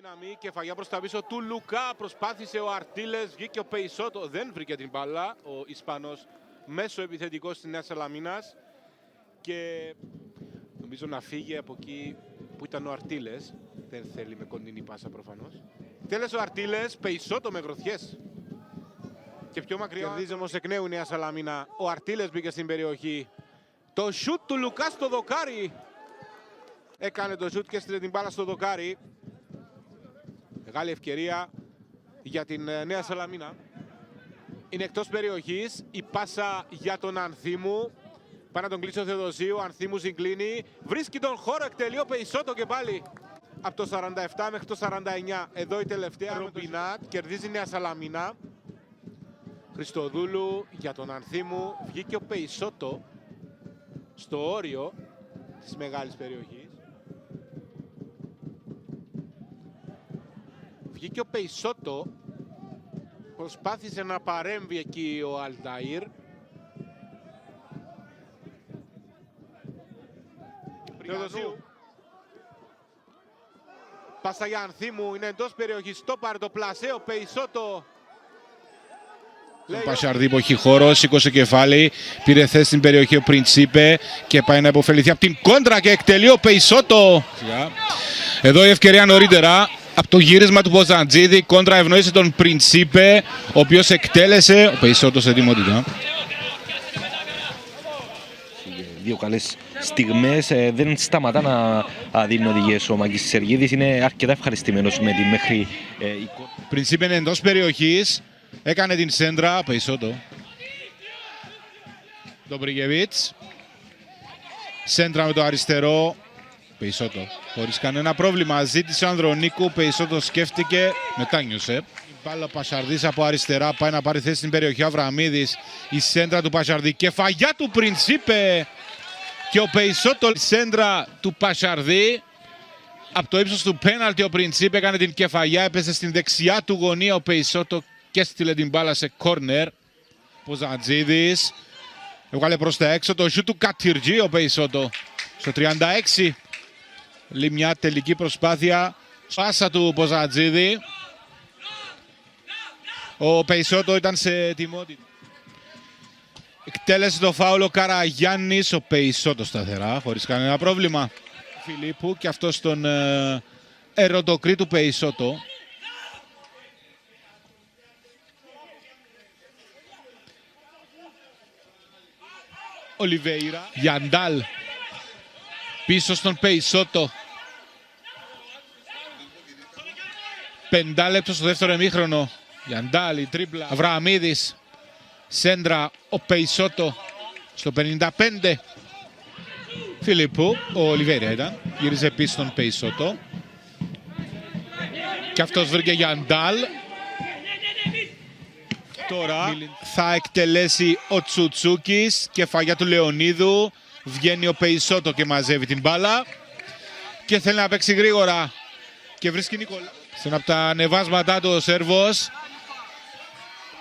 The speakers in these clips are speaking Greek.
Δύναμη, κεφαλιά προς τα πίσω του Λουκά, προσπάθησε ο Αρτίλες, βγήκε ο Πεϊσότο, δεν βρήκε την μπάλα, ο Ισπανός μέσο επιθετικός της Νέας Σαλαμίνας και νομίζω να φύγει από εκεί που ήταν ο Αρτίλες, δεν θέλει με κοντινή πάσα προφανώς. Τέλεσε ο Αρτίλες, Πεϊσότο με γροθιές και πιο μακριά. Κερδίζει όμως εκ νέου η Νέα Σαλαμίνα, ο Αρτίλες μπήκε στην περιοχή. Το σούτ του Λουκά στο δοκάρι, έκανε το σούτ και έστειλε την μπάλα στο δοκάρι. Μεγάλη ευκαιρία για την Νέα Σαλαμίνα. Είναι εκτός περιοχής. Η πάσα για τον Ανθίμου. Πάει να τον κλείσει ο Θεοδοσίου. Ο Ανθίμου συγκλίνει. Βρίσκει τον χώρο. Εκτελεί ο Πεϊσότο και πάλι. Από το 47 μέχρι το 49. Εδώ η τελευταία. Ρομπινάτ. Κερδίζει η Νέα Σαλαμίνα. Χριστοδούλου για τον Ανθίμου. Βγήκε ο Πεϊσότο στο όριο της μεγάλης περιοχής. Βγήκε ο Πεϊσότο, προσπάθησε να παρέμβει εκεί ο Αλταΐρ. Θεοδοσίου. Πάσα για Ανθίμου, είναι εντός περιοχής, το πάρε το πλασέ, ο Πεϊσότο. Ο Πασαρδί που έχει χώρο, σήκωσε κεφάλι, πήρε θέση στην περιοχή ο Πριντσίπε και πάει να υποφεληθεί από την κόντρα και εκτελεί ο Πεϊσότο. Εδώ η ευκαιρία νωρίτερα. Από το γύρισμα του Ποζαντζίδη, κόντρα ευνοήσε τον Πριντσίπε, ο οποίος εκτέλεσε ο Πεϊσότο σε ετοιμότητα. Δύο καλές στιγμές, δεν σταματά να δίνει οδηγίες ο Μάκης Σεργίδης, είναι αρκετά ευχαριστημένος με τη μέχρι εικόνα. Πριντσίπε είναι εντός περιοχής, έκανε την σέντρα, Πεϊσότο. Τον Μπριγκεβίτς, σέντρα με το αριστερό. Πεϊσότο, χωρίς κανένα πρόβλημα, ζήτησε ο Ανδρονίκου, Πεϊσότο σκέφτηκε, μετάνιωσε. Η μπάλα Πασαρδής από αριστερά πάει να πάρει θέση στην περιοχή Αβραμίδης. Η σέντρα του Πασαρδί, κεφαγιά του Πριντσίπε και ο Πεϊσότο. Η σέντρα του Πασαρδί, από το ύψος του πέναλτι ο Πριντσίπε έκανε την κεφαγιά, έπεσε στην δεξιά του γωνία ο Πεϊσότο και έστειλε την μπάλα σε κόρνερ. Ποζαντζίδης, έβγαλε προς τα έξω το σιούτ του Κατιρτζή ο Πεϊσότο στο 36. Λέει μια τελική προσπάθεια. Πάσα του Ποζαντζίδη. Ο Πεϊσότο ήταν σε ετοιμότητα. Εκτέλεσε το φάουλο Καραγιάννης. Ο Πεϊσότο σταθερά, χωρίς κανένα πρόβλημα. Φιλίππου και αυτό στον ερωτοκρή του Πεϊσότο. Ολιβέιρα. Γιαντάλ. Πίσω στον Πεϊσότο. 5 λεπτό στο δεύτερο ημίχρονο. Γιαντάλη, τρίπλα. Αβραμίδης. Σέντρα ο Πεϊσότο στο 55. Φιλίππου, ο Ολιβέρια ήταν. Γύριζε πίσω στον Πεϊσότο. Και αυτός βρήκε Γιαντάλ. Τώρα θα εκτελέσει ο Τσουτσούκης. Κεφαγιά του Λεωνίδου. Βγαίνει ο Πεϊσότο και μαζεύει την μπάλα. Και θέλει να παίξει γρήγορα. Και βρίσκει Νικόλα. Σε ένα από τα ανεβάσματά του ο Σέρβος.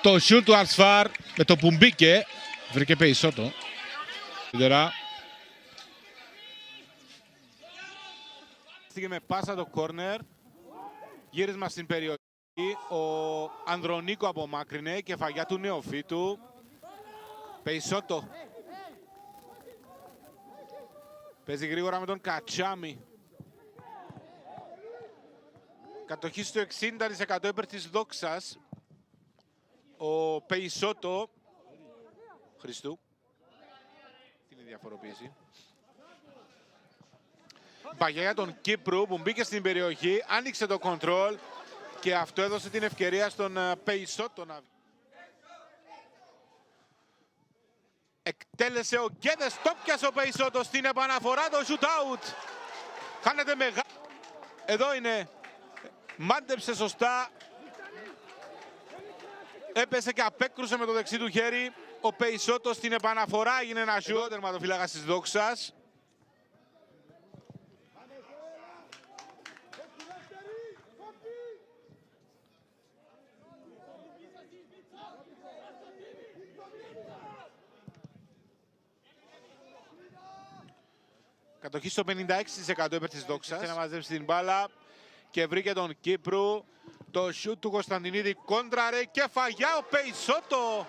Το σιούτ του Αρσφάρ με το που μπήκε. Βρήκε Πεϊσότο. Πήγε με πάσα το κόρνερ. Γύρισμα στην περιοχή. Ο Ανδρονίκο απομάκρυνε. Κεφαγιά του νεοφύτου. Πεϊσότο. Παίζει γρήγορα με τον Κατσάμι. Κατοχή στο 60% υπέρ της Δόξας. Ο Πεϊσότο. Χριστού. Τι είναι η διαφοροποίηση. Παγιά για τον Κύπρου που μπήκε στην περιοχή. Άνοιξε το κοντρόλ. Και αυτό έδωσε την ευκαιρία στον Πεϊσότο να... Εκτέλεσε ο Γκέδες, το πιάσε ο Πεϊσότο στην επαναφορά, το shoot-out. Χάνεται μεγάλο. Εδώ είναι. Μάντεψε σωστά. Έπεσε και απέκρουσε με το δεξί του χέρι. Ο Πεϊσότο στην επαναφορά έγινε ένα shoot. Τερματοφύλακας της Δόξας. Κατοχή στο 56% υπέρ της Δόξας. Θέλει να μαζέψει την μπάλα και βρήκε τον Κύπρου. Το σιούτ του Κωνσταντινίδη κόντρα ρε, κεφαγιά ο Πεϊσότο.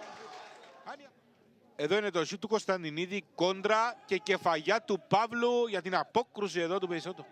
Εδώ είναι το σιούτ του Κωνσταντινίδη κόντρα και κεφαγιά του Παύλου για την απόκρουση εδώ του Πεϊσότο.